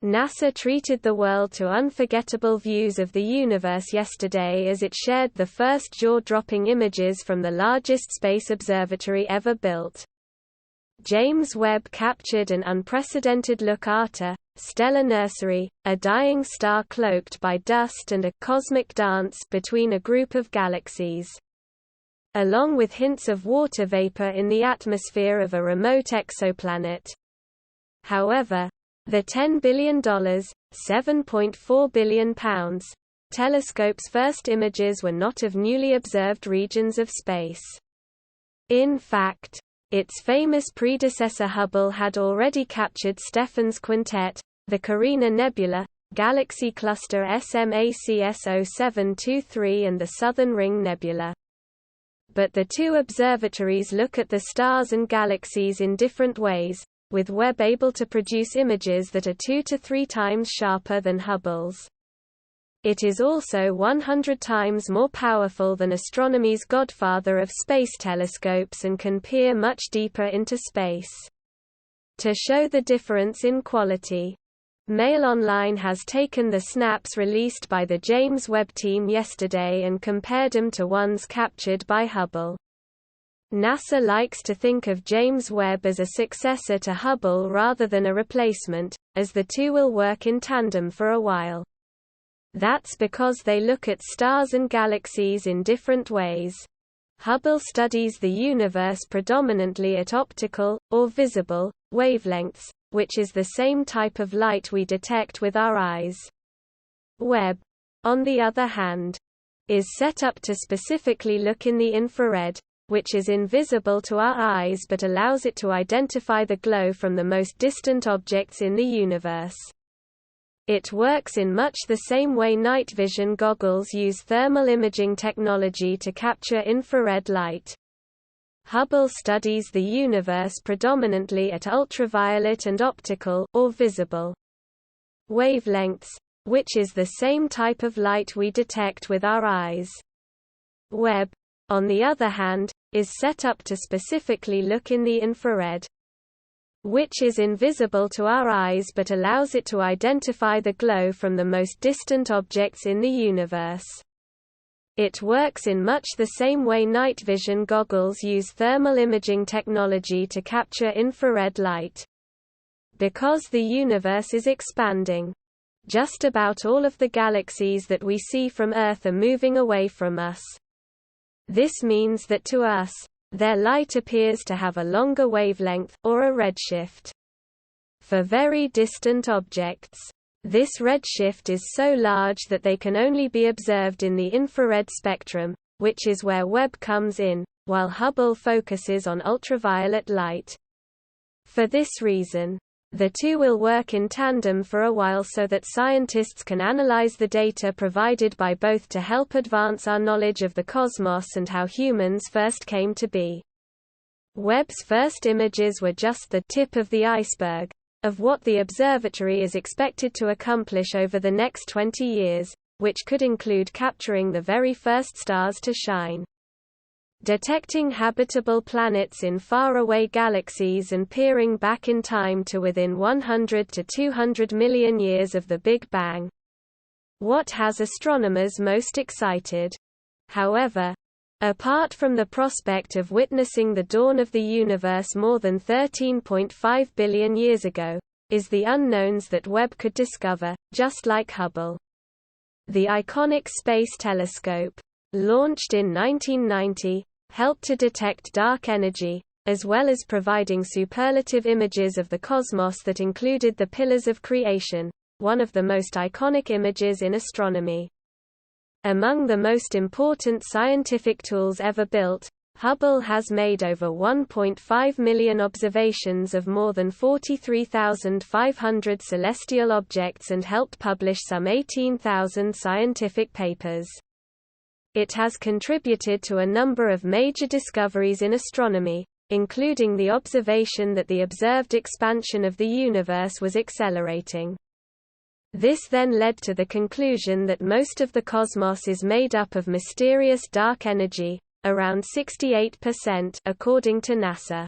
NASA treated the world to unforgettable views of the universe yesterday as it shared the first jaw-dropping images from the largest space observatory ever built. James Webb captured an unprecedented look at a stellar nursery, a dying star cloaked by dust, and a cosmic dance between a group of galaxies, along with hints of water vapor in the atmosphere of a remote exoplanet. However, the $10 billion (£7.4 billion) telescope's first images were not of newly observed regions of space. In fact, its famous predecessor Hubble had already captured Stephan's quintet, the Carina Nebula, galaxy cluster SMACS0723 and the Southern Ring Nebula. But the two observatories look at the stars and galaxies in different ways, with Webb able to produce images that are 2 to 3 times sharper than Hubble's. It is also 100 times more powerful than astronomy's godfather of space telescopes and can peer much deeper into space. To show the difference in quality, Mail Online has taken the snaps released by the James Webb team yesterday and compared them to ones captured by Hubble. NASA likes to think of James Webb as a successor to Hubble rather than a replacement, as the two will work in tandem for a while. That's because they look at stars and galaxies in different ways. Hubble studies the universe predominantly at optical, or visible, wavelengths, which is the same type of light we detect with our eyes. Webb, on the other hand, is set up to specifically look in the infrared, which is invisible to our eyes but allows it to identify the glow from the most distant objects in the universe. It works in much the same way night vision goggles use thermal imaging technology to capture infrared light. Hubble studies the universe predominantly at ultraviolet and optical, or visible, wavelengths, which is the same type of light we detect with our eyes. Webb, on the other hand, is set up to specifically look in the infrared, which is invisible to our eyes but allows it to identify the glow from the most distant objects in the universe. It works in much the same way night vision goggles use thermal imaging technology to capture infrared light. Because the universe is expanding, just about all of the galaxies that we see from Earth are moving away from us. This means that to us, their light appears to have a longer wavelength, or a redshift. For very distant objects, this redshift is so large that they can only be observed in the infrared spectrum, which is where Webb comes in, while Hubble focuses on ultraviolet light. For this reason, the two will work in tandem for a while so that scientists can analyze the data provided by both to help advance our knowledge of the cosmos and how humans first came to be. Webb's first images were just the tip of the iceberg of what the observatory is expected to accomplish over the next 20 years, which could include capturing the very first stars to shine, detecting habitable planets in faraway galaxies and peering back in time to within 100 to 200 million years of the Big Bang. What has astronomers most excited, however, apart from the prospect of witnessing the dawn of the universe more than 13.5 billion years ago, is the unknowns that Webb could discover, just like Hubble. The iconic Space Telescope, launched in 1990, helped to detect dark energy, as well as providing superlative images of the cosmos that included the Pillars of Creation, one of the most iconic images in astronomy. Among the most important scientific tools ever built, Hubble has made over 1.5 million observations of more than 43,500 celestial objects and helped publish some 18,000 scientific papers. It has contributed to a number of major discoveries in astronomy, including the observation that the observed expansion of the universe was accelerating. This then led to the conclusion that most of the cosmos is made up of mysterious dark energy, around 68%, according to NASA.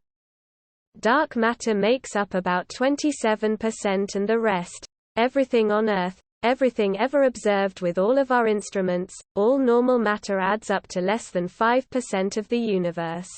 Dark matter makes up about 27% and the rest, everything on Earth, everything ever observed with all of our instruments, all normal matter adds up to less than 5% of the universe.